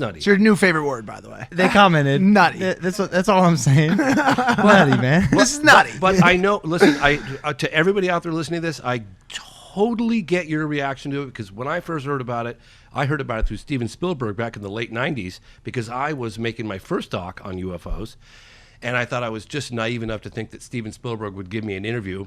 nutty? It's your new favorite word, by the way. They commented. Nutty. That's all I'm saying. Nutty, man. This is nutty. But I know, listen, to everybody out there listening to this, I totally get your reaction to it, because when I first heard about it, I heard about it through Steven Spielberg back in the late 90s, because I was making my first doc on UFOs, and I thought I was just naive enough to think that Steven Spielberg would give me an interview.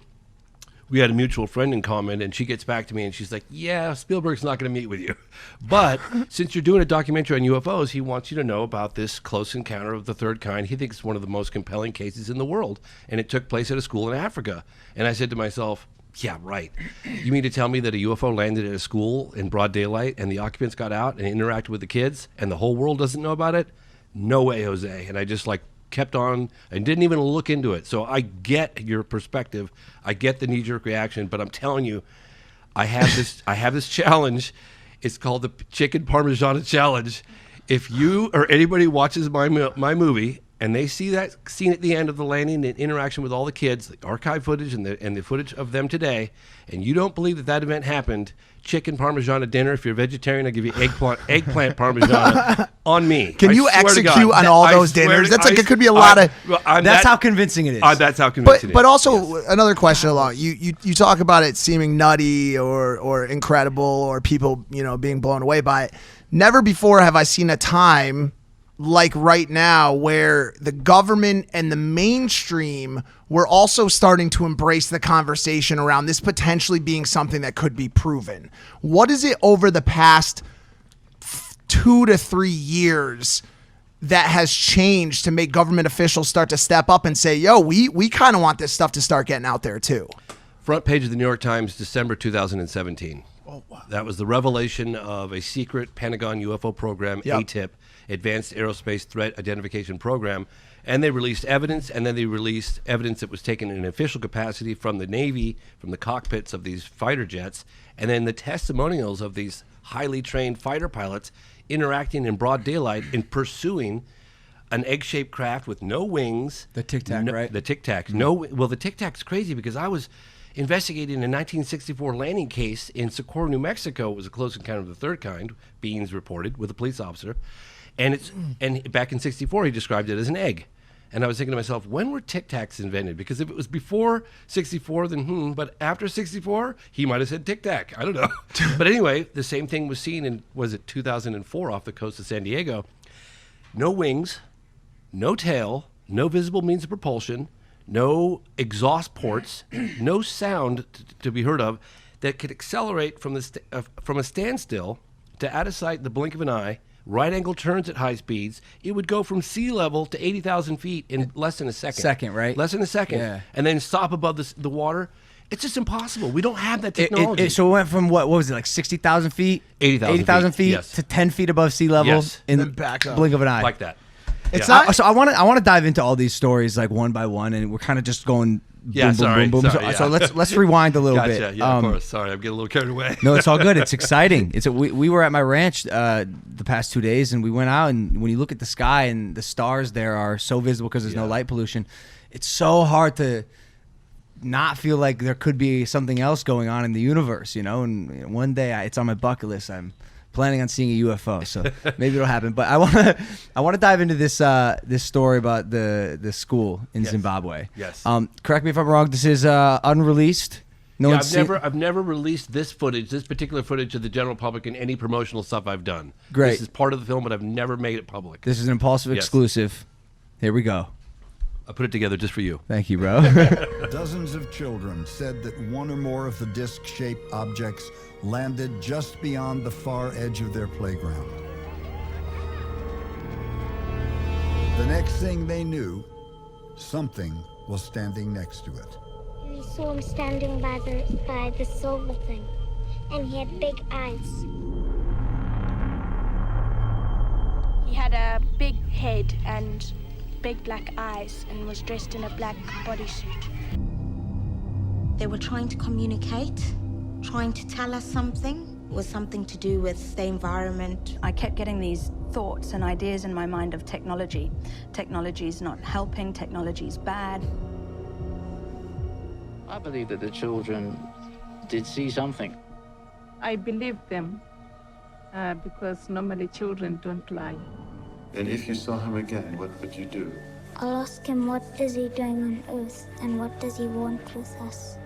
We had a mutual friend in common, and she gets back to me and she's like, yeah, Spielberg's not going to meet with you. But since you're doing a documentary on UFOs, he wants you to know about this close encounter of the third kind. He thinks it's one of the most compelling cases in the world, and it took place at a school in Africa. And I said to myself, yeah, right. You mean to tell me that a UFO landed at a school in broad daylight and the occupants got out and interacted with the kids and the whole world doesn't know about it? No way, Jose. And I just kept on and didn't even look into it. So I get your perspective. I get the knee-jerk reaction, but I'm telling you, I have this challenge. It's called the Chicken Parmigiana Challenge. If you or anybody watches my movie and they see that scene at the end of the landing and interaction with all the kids, the archive footage and the footage of them today, and you don't believe that event happened, chicken parmesan dinner. If you're a vegetarian, I'll give you eggplant parmesan on me. Can you execute on all those dinners? That's it could be a lot of. That's how convincing it is. That's how convincing it is. But also another question along. You talk about it seeming nutty or incredible or people being blown away by it. Never before have I seen a time like right now where the government and the mainstream were also starting to embrace the conversation around this potentially being something that could be proven. What is it over the past 2 to 3 years that has changed to make government officials start to step up and say, yo, we kind of want this stuff to start getting out there too? Front page of the New York Times, December 2017. Oh, wow. That was the revelation of a secret Pentagon UFO program, ATIP, Advanced Aerospace Threat Identification Program, and they released evidence, and then they released evidence that was taken in an official capacity from the Navy, from the cockpits of these fighter jets, and then the testimonials of these highly trained fighter pilots interacting in broad daylight and pursuing an egg-shaped craft with no wings. The Tic Tac, right? The Tic Tac. Well, the Tic Tac's crazy because I was investigating a 1964 landing case in Socorro, New Mexico. It was a close encounter of the third kind, Beans reported, with a police officer. And back in 64, he described it as an egg. And I was thinking to myself, when were Tic Tacs invented? Because if it was before 64, then but after 64, he might have said Tic Tac. I don't know. But anyway, the same thing was seen in, was it 2004 off the coast of San Diego? No wings, no tail, no visible means of propulsion, no exhaust ports, no sound to be heard of that could accelerate from a standstill to out of sight in the blink of an eye. Right angle turns at high speeds. It would go from sea level to 80,000 feet in less than a second. Right? Less than a second. Yeah. And then stop above the water. It's just impossible. We don't have that technology. So it went from what was it, like 60,000 feet? 80,000 feet yes. to 10 feet above sea level in the back up. blink of an eye. Like that. It's Yeah. not. So I want to dive into all these stories like one by one, and we're kind of just going boom, boom, boom. So let's rewind a little bit. Yeah, of course. Sorry, I'm getting a little carried away. No, it's all good. It's exciting. We were at my ranch the past 2 days, and we went out, and when you look at the sky and the stars there are so visible because there's no light pollution, it's so hard to not feel like there could be something else going on in the universe, And one day it's on my bucket list. I'm planning on seeing a UFO, so maybe it'll happen. But I want to dive into this story about the school in Zimbabwe. Yes. Correct me if I'm wrong. This is unreleased. I've never released this particular footage to the general public in any promotional stuff I've done. Great. This is part of the film, but I've never made it public. This is an impulsive exclusive. Here we go. I put it together just for you. Thank you, bro. Dozens of children said that one or more of the disc-shaped objects landed just beyond the far edge of their playground. The next thing they knew, something was standing next to it. We saw him standing by the silver thing, and he had big eyes. He had a big head and big black eyes and was dressed in a black bodysuit. They were trying to communicate, trying to tell us something. It was something to do with the environment. I kept getting these thoughts and ideas in my mind of technology. Technology is not helping, technology is bad. I believe that the children did see something. I believed them. because normally children don't lie. And if you saw him again, what would you do? I'll ask him what is he doing on Earth and what does he want with us.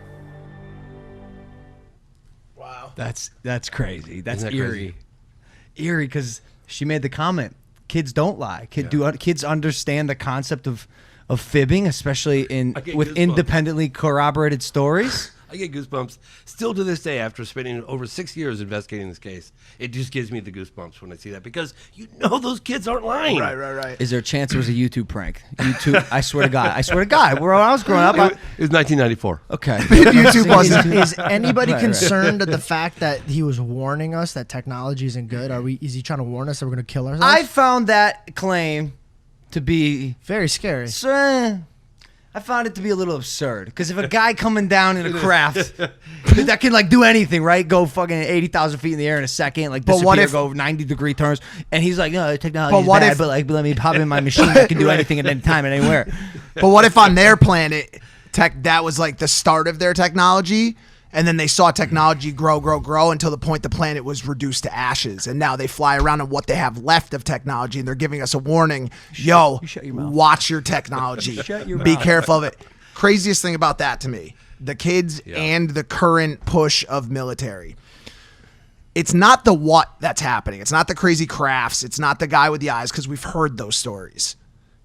Wow. That's crazy. That's Isn't that eerie. crazy? Eerie because she made the comment. Kids don't lie. Kids understand the concept of fibbing, especially with goosebumps. independently corroborated stories. I get goosebumps still to this day after spending over 6 years investigating this case. It just gives me the goosebumps when I see that because you know those kids aren't lying. Right. Is there a chance it was a YouTube prank? YouTube, I swear to God. When I was growing up, It was 1994. okay. YouTube wasn't. Is anybody Right. concerned at the fact that he was warning us that technology isn't good? Is he trying to warn us that we're going to kill ourselves? I found that claim to be Very scary. I found it to be a little absurd because if a guy coming down in a craft that can like do anything, right? Go fucking 80,000 feet in the air in a second, like disappear, what if- go 90-degree turns, and he's like, no, technology But is what bad, if- but like let me pop in my machine that can do anything at any time and anywhere. But what if on their planet, that was like the start of their technology, and then they saw technology grow until the point the planet was reduced to ashes, and now they fly around on what they have left of technology, and they're giving us a warning. Yo, shut your mouth. watch your technology. Be careful of it. Craziest thing about that to me, the kids and the current push of military. It's not the what that's happening. It's not the crazy crafts. It's not the guy with the eyes, because we've heard those stories.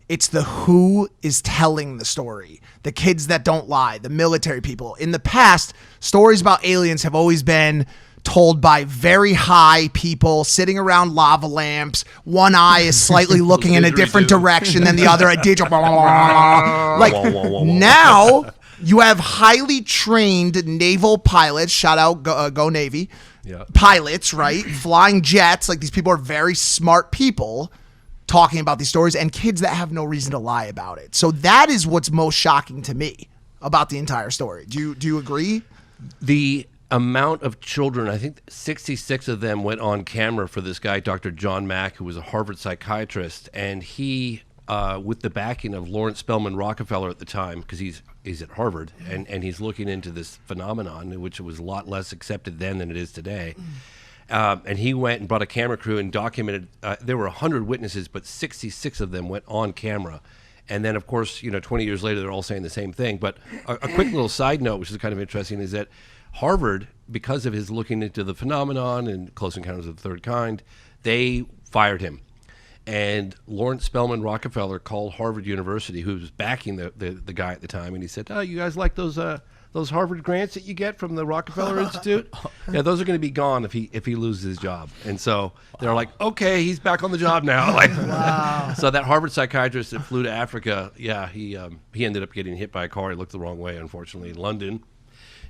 It's the who is telling the story. The kids that don't lie, the military people. In the past, stories about aliens have always been told by very high people sitting around lava lamps. One eye is slightly looking in a different direction than the other. A digital. Like now, you have highly trained naval pilots. Shout out, go Navy. Yeah. Pilots, right? Flying jets. Like these people are very smart people talking about these stories, and kids that have no reason to lie about it. So that is what's most shocking to me about the entire story. Do you agree? The amount of children, I think 66 of them went on camera for this guy, Dr. John Mack, who was a Harvard psychiatrist, and he, with the backing of Lawrence Spelman Rockefeller at the time, because he's at Harvard, and he's looking into this phenomenon, which was a lot less accepted then than it is today. And he went and brought a camera crew and documented. There were 100 witnesses, but 66 of them went on camera. And then, of course, 20 years later, they're all saying the same thing. But a quick little side note, which is kind of interesting, is that Harvard, because of his looking into the phenomenon and Close Encounters of the Third Kind, they fired him. And Lawrence Spelman Rockefeller called Harvard University, who was backing the guy at the time, and he said, "Oh, you guys like those Harvard grants that you get from the Rockefeller Institute? Yeah, those are going to be gone if he loses his job." And so they're like, "Okay, he's back on the job now." Like, so that Harvard psychiatrist that flew to Africa, yeah, he ended up getting hit by a car. He looked the wrong way, unfortunately, in London.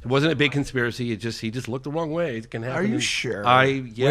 It wasn't a big conspiracy. He just looked the wrong way. It can happen. Are you sure? Yeah.